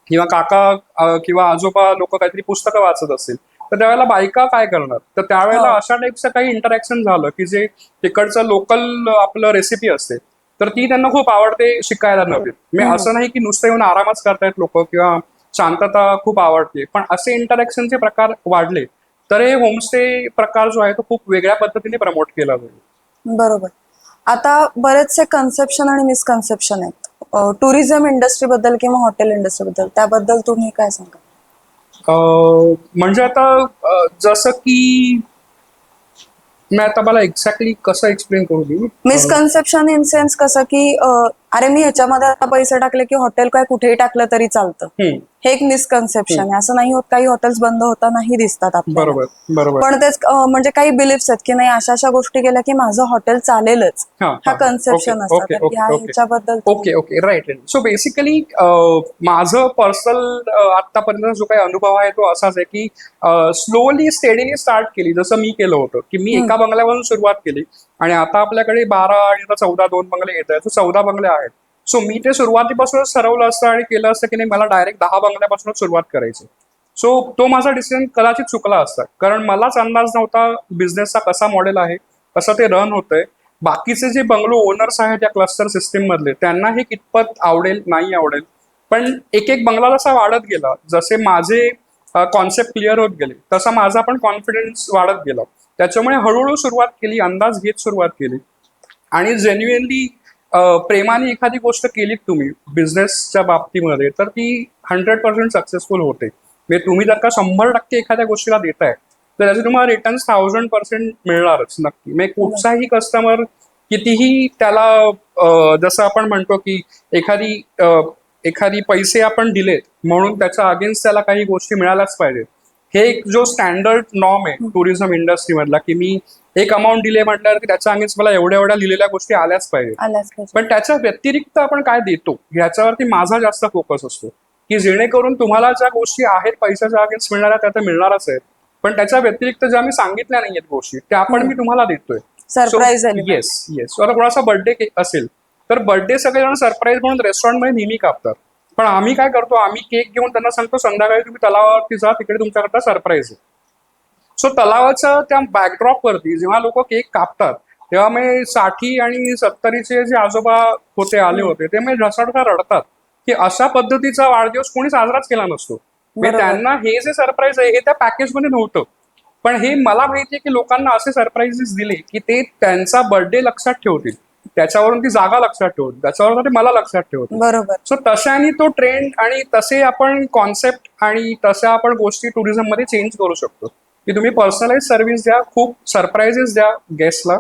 किंवा काका किंवा आजोबा लोक काहीतरी पुस्तकं वाचत असतील, तर त्यावेळेला बायका काय करणार, तर त्यावेळेला हो. अशा टाईपचं काही इंटरॅक्शन झालं की जे तिकडचं लोकल आपलं रेसिपी असते तर ती त्यांना खूप आवडते शिकायला नवीन. मी असं नाही की नुसतं येऊन आरामच करतायत लोक किंवा शांतता खूप आवडते, पण असे इंटरॅक्शनचे प्रकार वाढले तर हे होमस्टे प्रकार जो आहे तो खूप वेगळ्या पद्धतीने प्रमोट केला जाईल. बरोबर. आता बरेचसे कन्सेप्शन आणि मिसकन्सेप्शन आहेत टुरिझम इंडस्ट्री बद्दल किंवा हॉटेल इंडस्ट्री बद्दल, त्याबद्दल तुम्ही काय सांगा? म्हणजे आता जसं की मी आता मला एक्झॅक्टली कसं एक्सप्लेन करू मी. मिसकन्सेप्शन इन सेन्स कसं की अरे मी ह्याच्यामध्ये आता पैसे टाकले की हॉटेल काय कुठेही टाकलं तरी चालतं, हम्म, हे एक मिसकन्सेप्शन आहे. असं नाही होत, काही हॉटेल्स बंद होतानाही दिसतात आपल्याला. बरोबर बरोबर. पण तेच म्हणजे काही बिलीफ्स आहेत की नाही अशा अशा गोष्टी केल्या की माझं हॉटेल चालेलच, हा हा हा कन्सेप्शन असतात. ओके तर ओके ह्या ओके ह्याच्याबद्दल okay okay right right. So basically माझं पर्सनल आतापर्यंत जो काही अनुभव आहे तो असाच आहे की स्लोली स्टेडीली स्टार्ट केली, जसं मी केलं होतं की मी एका बंगल्यावरून सुरुवात केली आणि आता आपल्याकडे 12 आणि आता 14 2 बंगले येत आहेत, 14 बंगले आहेत. सो मी ते सुरुवातीपासूनच ठरवलं असतं आणि केलं असतं की नाही मला डायरेक्ट 10 बंगल्यापासूनच सुरुवात करायची. सो तो माझा डिसिजन कदाचित चुकला असता, कारण मलाच अंदाज नव्हता बिझनेसचा कसा मॉडेल आहे, कसं ते रन होतंय, बाकीचे जे बंगलो ओनर्स आहेत या क्लस्टर सिस्टीम मधले त्यांना हे कितपत आवडेल नाही आवडेल. पण एक एक बंगला जसा वाढत गेला, जसे माझे कॉन्सेप्ट क्लिअर होत गेले, तसा माझा पण कॉन्फिडन्स वाढत गेला. त्याच्यामुळे हळूहळू सुरुवात केली, अंदाज घेत सुरुवात केली आणि जेन्युइनली प्रेमाने एखादी गोष्ट केलीत तुम्ही बिझनेसच्या बाबतीमध्ये तर ती 100% सक्सेसफुल होते. म्हणजे तुम्ही जर का 100% एखाद्या गोष्टीला देताय तर त्याचे तुम्हाला रिटर्न्स 1000% मिळणारच नक्की. म्हणजे कुठचाही कस्टमर कितीही त्याला जसं आपण म्हणतो की एखादी एखादी पैसे आपण दिलेत म्हणून त्याच्या अगेन्स्ट त्याला काही गोष्टी मिळाल्याच पाहिजे. हे एक जो स्टँडर्ड नॉर्म आहे टुरिझम इंडस्ट्री मधला की मी एक अमाऊंट दिले म्हटल्यावर की त्याच्या अगेन्स्ट मला एवढ्या एवढ्या लिहिलेल्या गोष्टी आल्याच पाहिजे. आल्याच पाहिजे. पण त्याच्या व्यतिरिक्त आपण काय देतो ह्याच्यावरती माझा जास्त फोकस असतो की जेणेकरून तुम्हाला ज्या गोष्टी आहेत पैशाच्या अगेन्स्ट मिळणाऱ्या त्या तर मिळणारच आहेत, पण त्याच्या व्यतिरिक्त ज्या मी सांगितल्या नाहीयेत गोष्टी त्या पण मी तुम्हाला देतोय. Surprise yes yes. आता कोणाचा बर्थडे असेल तर बर्थडे सगळेजण सरप्राईज म्हणून रेस्टॉरंटमध्ये नेहमी कापतात, पण आम्ही काय करतो आम्ही केक घेऊन त्यांना सांगतो संध्याकाळी तुम्ही तलावावरती जा, तिकडे तुमच्याकरता सरप्राईज आहे. सो तलावाच्या त्या बॅकड्रॉप वरती जेव्हा लोक केक कापतात तेव्हा मी 60 आणि 70चे जे आजोबा होते आले होते ते मी ढसाढसा रडतात की अशा पद्धतीचा वाढदिवस कोणी साजराच केला नसतो. म्हणजे बरोबर. त्यांना हे जे सरप्राईज आहे हे त्या पॅकेजमध्ये नव्हतं, पण हे मला माहितीये की लोकांना असे सरप्राईजेस दिले की ते त्यांचा बर्थडे लक्षात ठेवतील, त्याच्यावरून ती जागा लक्षात ठेवतील, त्याच्यावरून ते मला लक्षात ठेवतील. बरोबर. सो तशाने तो ट्रेंड आणि तसे आपण कॉन्सेप्ट आणि तशा आपण गोष्टी टुरिझम मध्ये चेंज करू शकतो की तुम्ही पर्सनलाइज सर्व्हिस द्या, खूप सरप्राईजेस द्या गेस्टला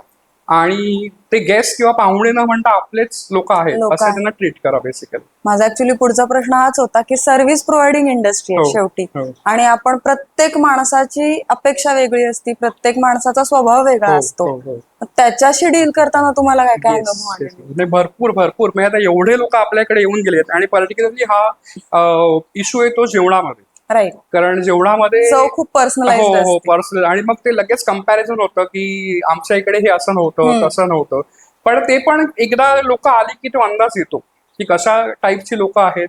आणि ते गेस्ट किंवा पाहुणे न म्हणता आपलेच लोक आहेत लोक असे आहेत. त्यांना ट्रीट करा बेसिकली. माझा ऍक्च्युली पुढचा प्रश्न हाच होता की सर्व्हिस प्रोव्हाइडिंग इंडस्ट्री आहे हो, शेवटी, हो. आणि आपण प्रत्येक माणसाची अपेक्षा वेगळी असते, प्रत्येक माणसाचा स्वभाव वेगळा असतो. त्याच्याशी डील करताना तुम्हाला काय काय अनुभव आले? नाही भरपूर भरपूर. म्हणजे आता एवढे लोक आपल्याकडे येऊन गेलेत आणि पर्टिक्युलरली हा इश्यू येतो जेवणामध्ये. राईट. कारण जेवणामध्ये चव खूप पर्सनलाइज्ड हो असते. पर्सनल, आणि मग ते लगेच कम्पॅरिझन होतं की आमच्या इकडे हे असं नव्हतं तसं नव्हतं. पण ते पण एकदा लोक आली की तो अंदाज येतो की कशा टाईपची लोक आहेत.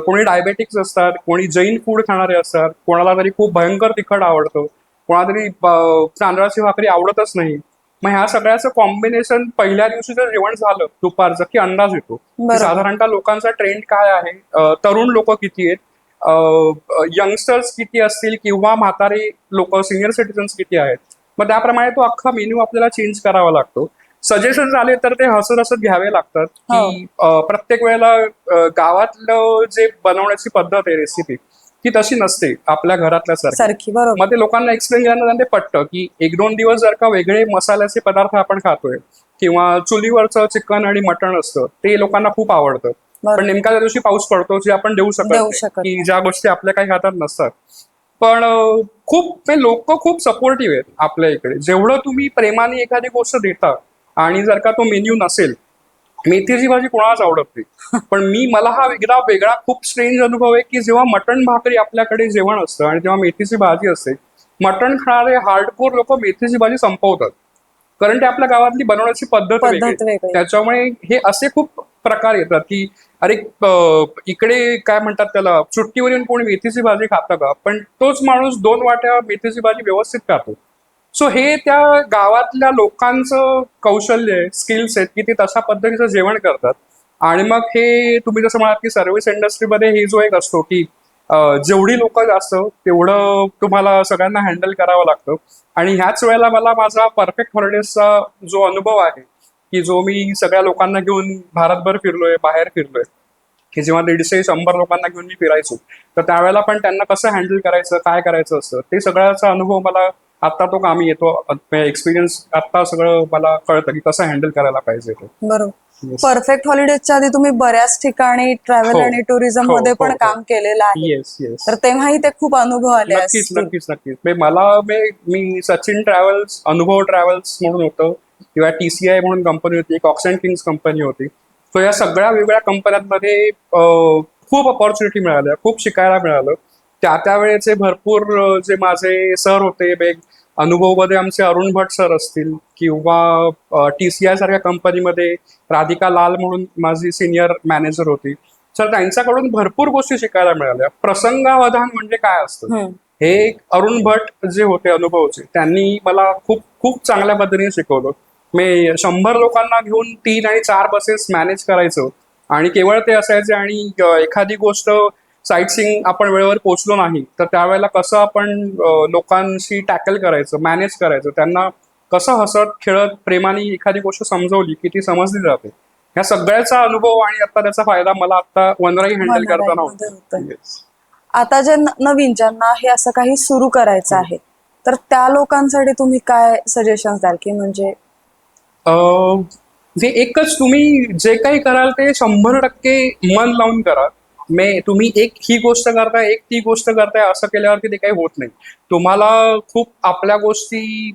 कोणी डायबेटिक्स असतात, कोणी जैन फूड खाणारे असतात, कोणाला तरी खूप भयंकर तिखट आवडतं, कोणाला तरी तांदळाची भाकरी आवडतच नाही. मग ह्या सगळ्याचं कॉम्बिनेशन पहिल्या दिवशी जर जेवण झालं दुपारचं की अंदाज येतो की बरोबर. साधारणतः लोकांचा ट्रेंड काय आहे, तरुण लोक किती आहेत, यंगस्टर्स किती असतील किंवा म्हातारे लोक सिनियर सिटीजन्स किती आहेत. मग त्याप्रमाणे तो अख्खा मेन्यू आपल्याला चेंज करावा लागतो. सजेशन आले तर ते हसत हसत घ्यावे लागतात की प्रत्येक वेळेला गावातलं जे बनवण्याची पद्धत आहे रेसिपी ती तशी नसते आपल्या घरातल्या सारखी. बरोबर. मग ते लोकांना एक्सप्लेन केल्यानंतर ते पटतं की 1-2 दिवस जर का वेगळे मसाल्याचे पदार्थ आपण खातोय किंवा चुलीवरचं चिकन आणि मटण असतं ते लोकांना खूप आवडतं, पण नेमका त्या दिवशी पाऊस पडतो जे आपण देऊ शकत नाही, की ज्या गोष्टी आपल्या काही हातात नसतात. पण खूप लोक खूप सपोर्टिव्ह आहेत आपल्या इकडे. जेवढं तुम्ही प्रेमाने एखादी गोष्ट देता आणि जर का तो मेन्यू नसेल, मेथीची भाजी कोणालाच आवडत नाही, पण मला हा वेगळा खूप स्ट्रेंज अनुभव आहे की जेव्हा मटण भाकरी आपल्याकडे जेवण असतं आणि जेव्हा मेथीची भाजी असते, मटण खाणारे हार्डकोर लोक मेथीची भाजी संपवतात. कारण ते आपल्या गावातली बनवण्याची पद्धत वेगळी पद्धत आहे. वेगळी. त्याच्यामुळे हे असे खूप प्रकार येतात की अरे इकडे काय म्हणतात त्याला, सुट्टीवर येऊन कोणी मेथीची भाजी खातं का, पण तोच माणूस 2 वाट्या मेथीची भाजी व्यवस्थित खातो. सो हे त्या गावातल्या लोकांचं कौशल्य आहे, स्किल्स आहेत की ते तशा पद्धतीचं जेवण करतात. आणि मग हे तुम्ही जसं म्हणाल की सर्व्हिस इंडस्ट्रीमध्ये हे जो एक असतो की जेवढी लोक जास्त तेवढं तुम्हाला सगळ्यांना हँडल करावं लागतं. आणि ह्याच वेळेला मला माझा परफेक्ट हॉलिडेजचा जो अनुभव आहे की जो मी सगळ्या लोकांना घेऊन भारतभर फिरलोय, बाहेर फिरलोय, की जेव्हा 150-100 लोकांना घेऊन मी फिरायचो, तर त्यावेळेला पण त्यांना कसं हँडल करायचं, काय करायचं असतं, ते सगळ्याचा अनुभव मला आता तो कामी येतो. एक्सपिरियन्स आता सगळं मला कळतं की कसं हँडल करायला पाहिजे ते. बरोबर. Yes. परफेक्ट हॉलिडेजच्या आधी तुम्ही बऱ्याच ठिकाणी ट्रॅव्हल हो. आणि टुरिझम हो, मध्ये हो, पण हो. काम केलेलं आहे. Yes yes. तर तेव्हाही ते खूप अनुभव आले नक्कीच असतील. नक्कीच नक्कीच. मी सचिन ट्रॅव्हल्स, अनुभव ट्रॅव्हल्स म्हणून होतं, किंवा TCI म्हणून कंपनी होती, एक ऑक्सन किंग्स कंपनी होती. सो या सगळ्या वेगवेगळ्या कंपन्यांमध्ये खूप अपॉर्च्युनिटी मिळाल्या, खूप शिकायला मिळालं. त्यावेळेचे भरपूर जे माझे सर होते, अनुभवमध्ये आमचे अरुण भट सर असतील, किंवा TCI सारख्या कंपनीमध्ये राधिका लाल म्हणून माझी सिनियर मॅनेजर होती. तर त्यांच्याकडून भरपूर गोष्टी शिकायला मिळाल्या. प्रसंगावधान म्हणजे काय असतं हम्म. हे एक अरुण भट जे होते अनुभवचे, त्यांनी मला खूप खूप चांगल्या पद्धतीने शिकवलं. मी 100 लोकांना घेऊन 3 आणि 4 बसेस मॅनेज करायचो, आणि केवळ ते असायचे. आणि एखादी गोष्ट साईट आपण वेळेवर पोहोचलो नाही तर त्यावेळेला कसं आपण लोकांशी टॅकल करायचं, मॅनेज करायचं, त्यांना कसं हसत खेळत प्रेमाने एखादी गोष्ट समजवली की ती समजली जाते, ह्या सगळ्याचा अनुभव आणि आता त्याचा फायदा मला आता वनराई हँडल करताना वनराईमध्ये होतो. होतोय. Yes. आता जे नवीन ज्यांना हे असं काही सुरू करायचं आहे, तर त्या लोकांसाठी तुम्ही काय सजेशन द्याल की म्हणजे जे एकच, तुम्ही जे काही कराल ते 100% मन लावून करा. तुम्ही एक ही गोष्ट करताय, एक ती गोष्ट करताय, असं केल्यावरती ते काही होत नाही. तुम्हाला खूप आपल्या गोष्टी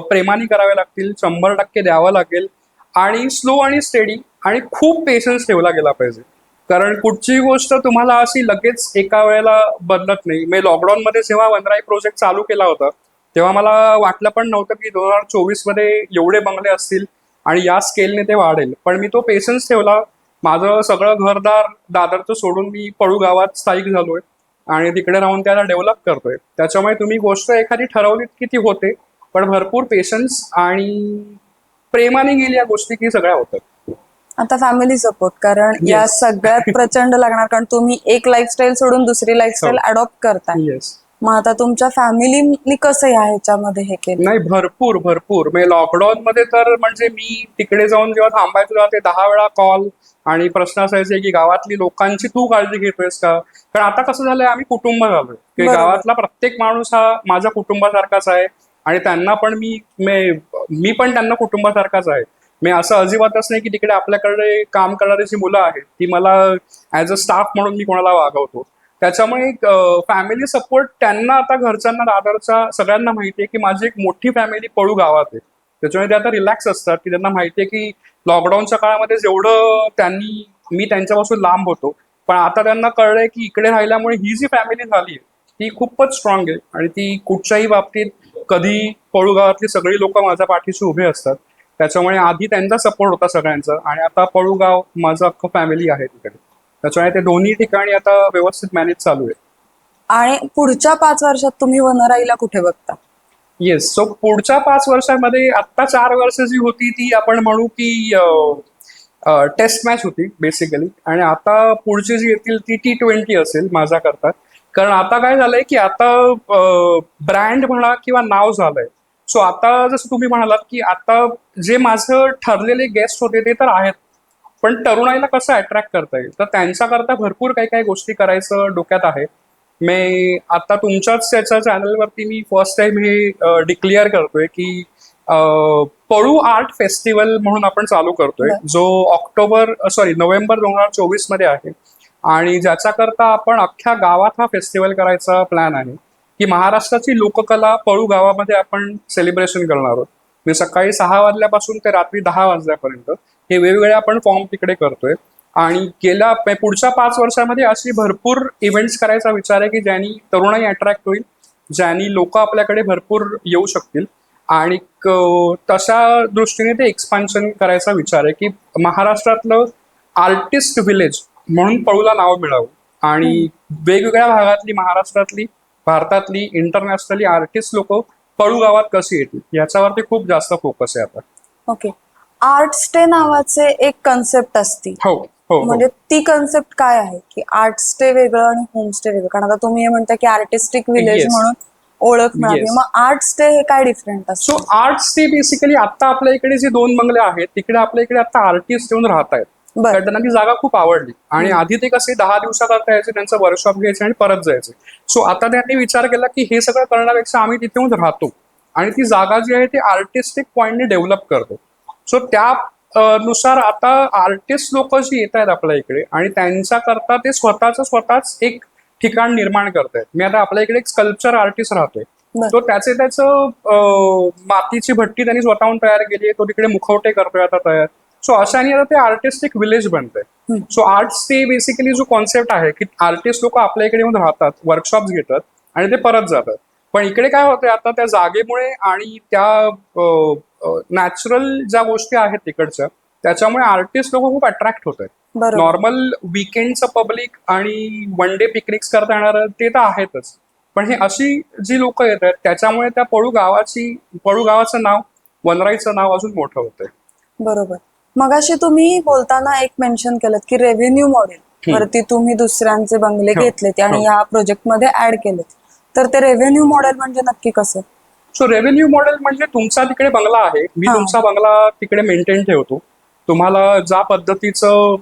प्रेमाने कराव्या लागतील, 100% द्यावं लागेल, आणि स्लो आणि स्टेडी आणि खूप पेशन्स ठेवला गेला पाहिजे. कारण कुठची गोष्ट तुम्हाला अशी लगेच एका वेळेला बदलत नाही. मी लॉकडाऊनमध्ये जेव्हा वनराई प्रोजेक्ट चालू केला होता, तेव्हा मला वाटलं पण नव्हतं की 2024 मध्ये एवढे बंगले असतील आणि या स्केलने ते वाढेल. पण मी तो पेशन्स ठेवला. माझं सगळं घरदार दादरचं सोडून मी पळू गावात स्थायिक झालोय, आणि तिकडे राहून त्याला डेव्हलप करतोय. त्याच्यामुळे तुम्ही गोष्ट एखादी ठरवलीत की ती होते, पण भरपूर पेशन्स आणि प्रेमाने गेल्या गोष्टी की सगळ्या होतात. आता फॅमिली सपोर्ट, कारण या Yes. सगळ्यात प्रचंड लागणार, कारण तुम्ही एक लाईफस्टाईल सोडून दुसरी लाईफस्टाईल अडॉप्ट करताय. येस. मग आता तुमच्या फॅमिलीनी कसं या ह्याच्यामध्ये हे केलं? नाही, भरपूर भरपूर. म्हणजे लॉकडाऊन मध्ये तर म्हणजे मी तिकडे जाऊन जेव्हा थांबायचो तेव्हा ते 10 वेळा कॉल आणि प्रश्न असायचे की गावातली लोकांची तू काळजी घेतोयस का. कारण आता कसं झालंय, आम्ही कुटुंब झालोय की बरोबर. गावातला प्रत्येक माणूस हा माझ्या कुटुंबासारखाच आहे, आणि त्यांना पण मी पण त्यांना कुटुंबासारखाच आहे. मी असं अजिबातच नाही की तिकडे आपल्याकडे काम करणारी जी मुलं आहेत ती मला ॲज अ स्टाफ म्हणून मी कोणाला वागवतो. त्याच्यामुळे फॅमिली सपोर्ट त्यांना, आता घरच्यांना, दादरच्या सगळ्यांना माहिती आहे की माझी एक मोठी फॅमिली पळू गावात आहे. त्याच्यामुळे ते आता रिलॅक्स असतात की त्यांना माहिती आहे की लॉकडाऊनच्या काळामध्ये जेवढं मी त्यांच्यापासून लांब होतो, पण आता त्यांना कळलंय की इकडे राहिल्यामुळे ही जी फॅमिली झाली आहे ती खूपच स्ट्रॉंग आहे, आणि ती कुठच्याही बाबतीत कधी पळू गावातली सगळी लोक माझ्या पाठीशी उभे असतात. त्याच्यामुळे आधी त्यांचा सपोर्ट होता सगळ्यांचा, आणि आता पळू गाव माझं अख्खं फॅमिली आहे तिकडे. त्याच्यामुळे ते दोन्ही ठिकाणी आता व्यवस्थित मॅनेज चालू आहे. आणि पुढच्या 5 वर्षात तुम्ही वनराईला कुठे बघता? येस. सो पुढच्या 5 वर्षांमध्ये आत्ता 4 वर्ष जी होती ती आपण म्हणू की टेस्ट मॅच होती बेसिकली, आणि आता पुढची जी येतील ती T20 असेल माझ्याकरता. कारण आता काय झालंय की आता ब्रँड म्हणा किंवा नाव झालंय. सो आता जसं तुम्ही म्हणालात की आता जे माझं ठरलेले गेस्ट होते ते तर आहेत, पण तरुणाईला कसं अट्रॅक्ट करता येईल, तर त्यांच्याकरता भरपूर काही काही गोष्टी करायचं डोक्यात आहे. मी आता तुमच्याच त्याच्या चॅनलवरती मी फर्स्ट टाइम हे डिक्लेअर करतोय की पळू आर्ट फेस्टिवल म्हणून आपण चालू करतोय, जो नोव्हेंबर 2024 मध्ये आहे. आणि ज्याच्याकरता आपण अख्ख्या गावात हा फेस्टिवल करायचा प्लॅन आहे, की महाराष्ट्राची लोककला पळू गावामध्ये आपण सेलिब्रेशन करणार आहोत. मी सकाळी 6 वाजल्यापासून ते रात्री 10 वाजल्यापर्यंत हे वेगवेगळे आपण फॉर्म तिकडे करतोय. आणि पुढच्या 5 वर्षामध्ये अशी भरपूर इव्हेंट्स करायचा विचार आहे की ज्यांनी तरुणाई अट्रॅक्ट होईल, ज्यांनी लोक आपल्याकडे भरपूर येऊ शकतील. आणि तशा दृष्टीने ते एक्सपान्शन करायचा विचार आहे की महाराष्ट्रातलं आर्टिस्ट विलेज म्हणून पळूला नाव मिळावं आणि वेगवेगळ्या भागातली महाराष्ट्रातली भारतातली इंटरनॅशनली आर्टिस्ट लोक पळू गावात कशी येतील याच्यावरती खूप जास्त फोकस आहे आता. ओके. आर्ट स्टे नावाचे एक कन्सेप्ट असती, हो हो म्हणजे ती कन्सेप्ट काय आहे की आर्ट स्टे वेगळं आणि होम स्टे वेगळं? कारण आता तुम्ही हे म्हणता की आर्टिस्टिक विलेज Yes. म्हणून ओळख मिळाली, Yes. मग आर्ट स्टे हे काय डिफरंट सो असतं? आर्ट्स ते बेसिकली आता आपल्या इकडे जे 2 बंगले आहेत तिकडे आपल्या इकडे आता आर्टिस्ट येऊन राहत आहेत. बरं. तर त्यांना ती जागा खूप आवडली आणि आधी ते कसे 10 दिवसाकरता यायचे, त्यांचं वर्कशॉप घ्यायचे आणि परत जायचे. सो आता त्यांनी विचार केला की हे सगळं करण्यापेक्षा आम्ही तिथे येऊन राहतो आणि ती जागा जी आहे ती आर्टिस्टिक पॉइंटने डेव्हलप करतो. सो त्या नुसार आता आर्टिस्ट लोक जी येत आहेत आपल्या इकडे आणि त्यांच्याकरता ते स्वतःच एक ठिकाण निर्माण करतायत. मी आता आपल्या इकडे एक स्कल्पचर आर्टिस्ट राहतोय. बरं. तो त्याचं मातीची भट्टी त्यांनी स्वतःहून तयार केली आहे. तो तिकडे मुखवटे करतोय आता तयार. सो अशाने आता ते आर्टिस्टिक विलेज बनतंय. सो आर्ट्स ते बेसिकली जो कॉन्सेप्ट आहे की आर्टिस्ट लोक आपल्या इकडे येऊन राहतात, वर्कशॉप घेतात आणि ते परत जातात. पण इकडे काय होतंय आता त्या जागेमुळे आणि त्या नॅचरल ज्या गोष्टी आहेत तिकडच्या त्याच्यामुळे आर्टिस्ट लोक खूप अट्रॅक्ट होत आहेत. बरोबर. नॉर्मल विकेंडचं पब्लिक आणि वन डे पिकनिक्स करता येणार ते तर आहेतच, पण हे अशी जी लोक येत आहेत त्याच्यामुळे त्या पळू गावाचं नाव, वनराईचं नाव अजून मोठं होतंय. बरोबर. मगाशी तुम्ही बोलताना एक मेन्शन केलं की रेव्हेन्यू मॉडेल वरती तुम्ही दुसऱ्यांचे बंगले हो. घेतलेत आणि हो. या प्रोजेक्ट मध्ये ऍड केलेत, तर ते रेव्हेन्यू मॉडेल म्हणजे नक्की कसं? सो रेव्हेन्यू मॉडेल म्हणजे तुमचा तिकडे बंगला आहे, मी हा. तुमचा बंगला तिकडे मेंटेन ठेवतो. तुम्हाला ज्या पद्धतीचं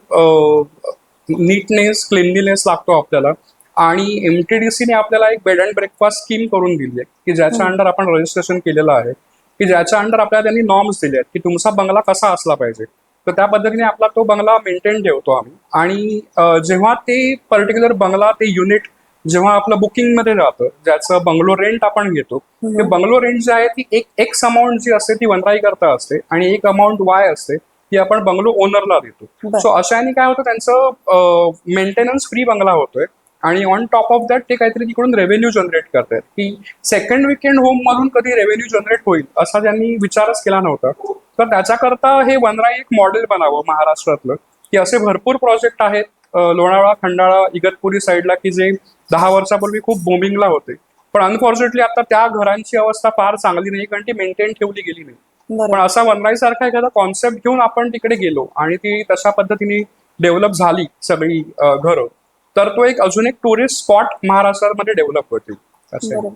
नीटनेस क्लिनलीनेस लागतो आपल्याला आणि एमटीडीसीने आपल्याला एक बेड अँड ब्रेकफास्ट स्कीम करून दिली आहे की ज्याच्या अंडर आपण रजिस्ट्रेशन केलेलं आहे, की ज्याच्या अंडर आपल्याला त्यांनी नॉर्म्स दिले आहेत की तुमचा बंगला कसा असला पाहिजे. तर त्या पद्धतीने आपला तो बंगला मेंटेन ठेवतो आम्ही. आणि जेव्हा ते पर्टिक्युलर बंगला ते युनिट जेव्हा आपलं बुकिंग मध्ये जातं, ज्याचं बंगलो रेंट आपण घेतो, ते बंगलो रेंट जी आहे ती एक एक्स अमाऊंट जी असते ती वनराई करता असते आणि एक अमाऊंट वाय असते ती आपण बंगलो ओनरला देतो. बरं. सो अशाने काय होतं, त्यांचं मेंटेनन्स फ्री बंगला होतोय आणि ऑन टॉप ऑफ दॅट ते काहीतरी तिकडून रेव्हेन्यू जनरेट करतायत की सेकंड विकेंड होम मधून कधी रेव्हेन्यू जनरेट होईल असा त्यांनी विचारच केला नव्हता. तर त्याच्याकरता हे वनराई एक मॉडेल बनावं महाराष्ट्रातलं, की असे भरपूर प्रोजेक्ट आहेत लोणावळा, खंडाळा, इगतपुरी साईडला की जे 10 वर्षापूर्वी खूप बूमिंगला होते. पण अनफॉर्च्युनेटली आता त्या घरांची अवस्था फार चांगली नाही कारण ती मेंटेन ठेवली गेली नाही. पण बरोबर. असा वनराई सारखा एखादा कॉन्सेप्ट घेऊन आपण तिकडे गेलो आणि ती तशा पद्धतीने डेव्हलप झाली सगळी घरं, तर तो एक अजून एक टुरिस्ट स्पॉट महाराष्ट्रामध्ये डेव्हलप होतील. असं आहे. बरोबर.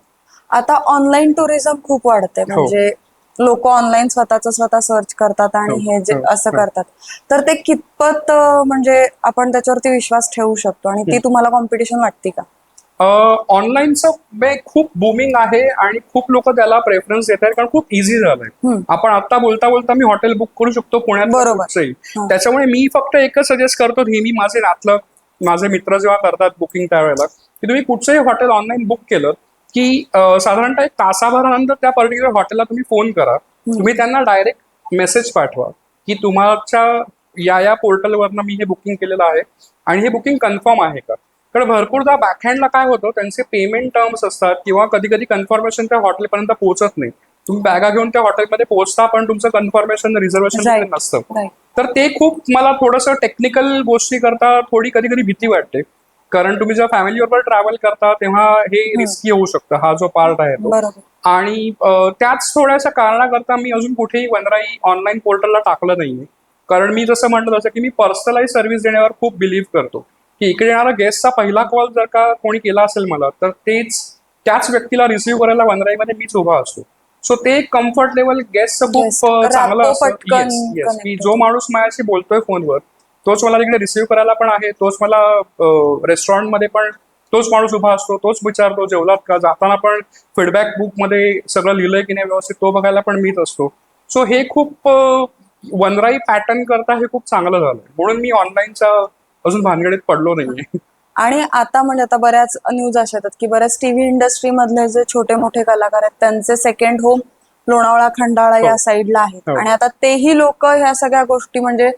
आता ऑनलाईन टुरिझम खूप वाढतंय, हो. म्हणजे लोक ऑनलाईन स्वतः सर्च करतात आणि हो, हे जे हो, असं हो. करतात, तर ते कितपत म्हणजे आपण त्याच्यावरती विश्वास ठेवू शकतो आणि ती तुम्हाला कॉम्पिटिशन वाटते का? ऑनलाईनचं खूप बुमिंग आहे आणि खूप लोक त्याला प्रेफरन्स देत आहेत कारण खूप इझी झालंय. आपण आता बोलता बोलता मी हॉटेल बुक करू शकतो पुण्यात बरोबर. कुठचंही. हा. त्याच्यामुळे मी फक्त एकच सजेस्ट करतो, नेहमी माझे माझे मित्र जेव्हा करतात बुकिंग त्यावेळेला, की तुम्ही कुठचंही हॉटेल ऑनलाईन बुक केलं की साधारणतः 1 तासाभरानंतर त्या पर्टिक्युलर हॉटेलला तुम्ही फोन करा. तुम्ही त्यांना डायरेक्ट मेसेज पाठवा की तुमच्या या पोर्टलवरनं मी हे बुकिंग केलेलं आहे आणि हे बुकिंग कन्फर्म आहे का. कारण भरपूरदा बॅकहँडला काय होतं, त्यांचे पेमेंट टर्म्स असतात किंवा कधी कधी कन्फर्मेशन त्या हॉटेलपर्यंत पोहोचत नाही. तुम्ही बॅगा घेऊन त्या हॉटेलमध्ये पोहोचता पण तुमचं कन्फर्मेशन रिझर्वेशन Right. नसतं. Right. तर ते खूप मला थोडंसं टेक्निकल गोष्टी करता थोडी कधी कधी भीती वाटते, कारण तुम्ही जेव्हा फॅमिलीबरोबर ट्रॅव्हल करता तेव्हा हे रिस्की होऊ शकतं, हा जो पार्ट आहे तो. बरोबर. आणि त्याच थोड्याशा कारणाकरता मी अजून कुठेही वनराई ऑनलाईन पोर्टलला टाकलं नाहीये, कारण मी जसं म्हटलं तसं की मी पर्सनलाइज सर्व्हिस देण्यावर खूप बिलीव्ह करतो की इकडे येणारा गेस्टचा पहिला कॉल जर का कोणी केला असेल मला, तर त्याच व्यक्तीला रिसिव्ह करायला वनराईमध्ये मीच उभा असतो. सो ते कम्फर्ट लेवल गेस्टचं खूप Yes. चांगलं रातो असतं. पटकन येस येस, connect की होतो. जो माणूस माझ्याशी बोलतोय फोनवर तोच मला तिकडे रिसिव्ह करायला पण आहे, तोच मला रेस्टॉरंटमध्ये पण तोच माणूस उभा असतो, तोच विचारतो जेवलात का, जाताना पण फीडबॅक बुकमध्ये सगळं लिहिलंय की नाही व्यवस्थित तो बघायला पण मीच असतो. सो हे खूप वनराई पॅटर्न करता हे खूप चांगलं झालंय, म्हणून मी ऑनलाईनच्या अजून भानगडीत पडलो नाहीये. आणि आता म्हणजे आता बऱ्याच न्यूज अशा येतात की बऱ्याच टीव्ही इंडस्ट्री मधले जे छोटे मोठे कलाकार आहेत त्यांचे सेकंड होम लोणावळा, खंडाळा या हो. साईडला आहेत हो. आणि आता तेही लोक ह्या सगळ्या गोष्टी म्हणजे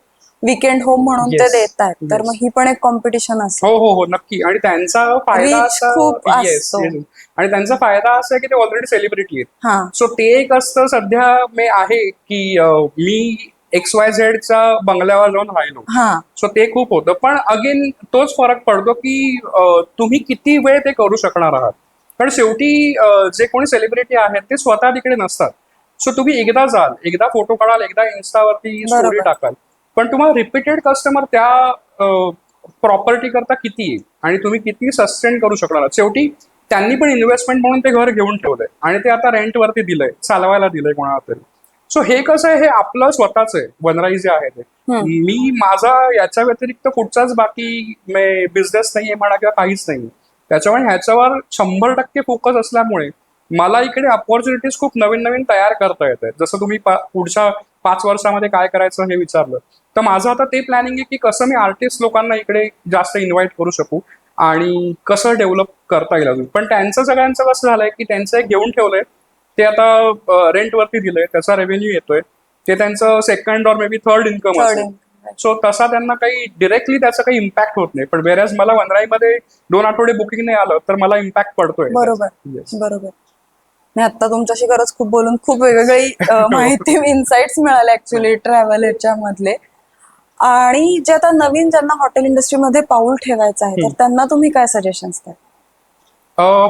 विकेंड होम म्हणून ते Yes, देत आहेत, तर yes. मग ही पण एक कॉम्पिटिशन असेल. हो हो हो नक्की. आणि त्यांचा फायदा Reach असा खूप येस असतो. येस आणि त्यांचा फायदा असा आहे की ते ऑलरेडी सेलिब्रिटी आहेत. हा सो ते एक असतं सध्या मी आहे की मी XYZ बंगल्यावर जाऊन राहिलो. हा सो ते खूप होतं. पण अगेन तोच फरक पडतो की तुम्ही किती वेळ ते करू शकणार आहात. कारण शेवटी जे कोणी सेलिब्रिटी आहेत ते स्वतः तिकडे नसतात. सो तुम्ही एकदा जाल, एकदा फोटो काढाल, एकदा इन्स्टावरती स्टोरी बरोबर. टाकाल. पण तुम्हाला रिपीटेड कस्टमर त्या प्रॉपर्टी करता किती आहे आणि तुम्ही किती सस्टेन करू शकणार आहात. शेवटी त्यांनी पण इन्व्हेस्टमेंट म्हणून ते घर घेऊन ठेवलंय आणि ते आता रेंटवरती दिलंय, चालवायला दिलंय कोणाला तरी. सो हे कसं आहे, हे आपलं स्वतःच आहे. वनराई जे आहे ते मी माझा याच्या व्यतिरिक्त कुठचाच बाकी बिझनेस नाहीये म्हणा किंवा काहीच नाही. त्याच्यामुळे ह्याच्यावर 100% फोकस असल्यामुळे मला इकडे अपॉर्च्युनिटीज खूप नवीन नवीन तयार करता येत आहेत. जसं तुम्ही पुढच्या 5 वर्षामध्ये काय करायचं हे विचारलं, तर माझं आता ते प्लॅनिंग आहे की कसं मी आर्टिस्ट लोकांना इकडे जास्त इन्व्हाइट करू शकू आणि कसं डेव्हलप करता येईल अजून. पण त्यांचं सगळ्यांचं कसं झालंय की त्यांचं एक घेऊन ठेवलंय, ते आता रेंटवरती दिलंय, त्याचा रेव्हेन्यू येतोय, ते त्यांचं second or may be third income third असेल. सो तसा त्यांना काही डिरेक्टली त्याचा काही इम्पॅक्ट होत नाही. पण वेरॅज मला वनराईमध्ये 2 आठवडे बुकिंग नाही आलं तर मला इम्पॅक्ट पडतोय. बरोबर Yes. बरोबर. मी आता तुमच्याशी खरंच खूप बोलून खूप वेगवेगळी माहिती इन्साइट्स मिळाले ऍक्च्युली ट्रॅव्हल याच्यामधले. आणि जे आता नवीन ज्यांना हॉटेल इंडस्ट्रीमध्ये पाऊल ठेवायचं आहे तर त्यांना तुम्ही काय सजेशन्स द्याल?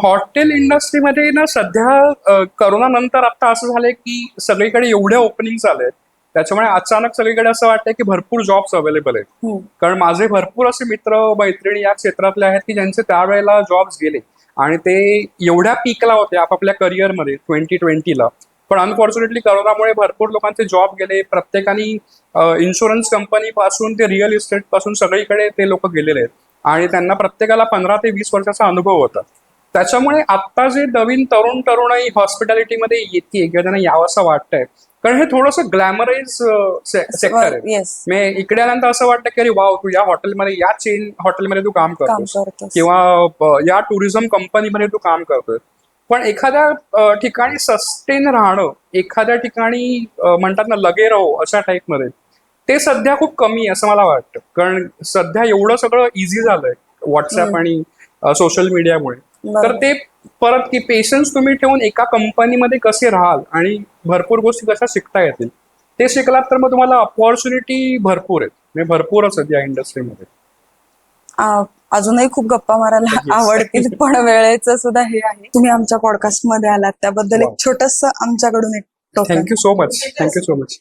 हॉटेल इंडस्ट्रीमध्ये ना सध्या करोना नंतर आता असं झालंय की सगळीकडे एवढ्या ओपनिंग आले, त्याच्यामुळे अचानक सगळीकडे असं वाटतंय की भरपूर जॉब्स अवेलेबल आहेत. कारण माझे भरपूर असे मित्र मैत्रिणी या क्षेत्रातले आहेत की ज्यांचे त्यावेळेला जॉब्स गेले आणि ते एवढ्या पीकला होते आपापल्या करिअरमध्ये 2020ला. पण अनफॉर्च्युनेटली करोनामुळे भरपूर लोकांचे जॉब गेले. प्रत्येकाने इन्शुरन्स कंपनी पासून ते रिअल इस्टेट पासून सगळीकडे ते लोक गेलेले आहेत आणि त्यांना प्रत्येकाला 15 ते 20 वर्षाचा अनुभव होता. त्याच्यामुळे आता जे नवीन तरुणाई हॉस्पिटॅलिटीमध्ये येते किंवा त्यांना यावंसं वाटतंय, कारण हे थोडंसं ग्लॅमराईज सेक्टर आहे. येस, म्हणजे इकडे आल्यानंतर असं वाटतं की अरे वाव, तू या हॉटेलमध्ये, या चेन हॉटेलमध्ये तू काम काम करतोस करतोस. किंवा या टुरिझम कंपनीमध्ये तू काम करतोय. पण एखाद्या ठिकाणी सस्टेन राहणं, एखाद्या ठिकाणी म्हणतात ना लगे राहो अशा टाईपमध्ये, ते सध्या खूप कमी आहे असं मला वाटतं. कारण सध्या एवढं सगळं इझी झालंय व्हॉट्सअप आणि सोशल मीडियामुळे. तर ते परत की पेशन्स तुम्ही ठेवून एका कंपनीमध्ये कसे राहाल आणि भरपूर गोष्टी कशा शिकता येतील ते शिकलात तर मग तुम्हाला अपॉर्च्युनिटी भरपूर आहेत. म्हणजे भरपूरच आहेत या इंडस्ट्रीमध्ये. अजूनही खूप गप्पा मारायला Yes. आवडतील, पण वेळेचं सुद्धा हे आहे. तुम्ही आमच्या पॉडकास्ट मध्ये आलात त्याबद्दल Wow. एक छोटस आमच्याकडून एक टोकन. Thank you so much.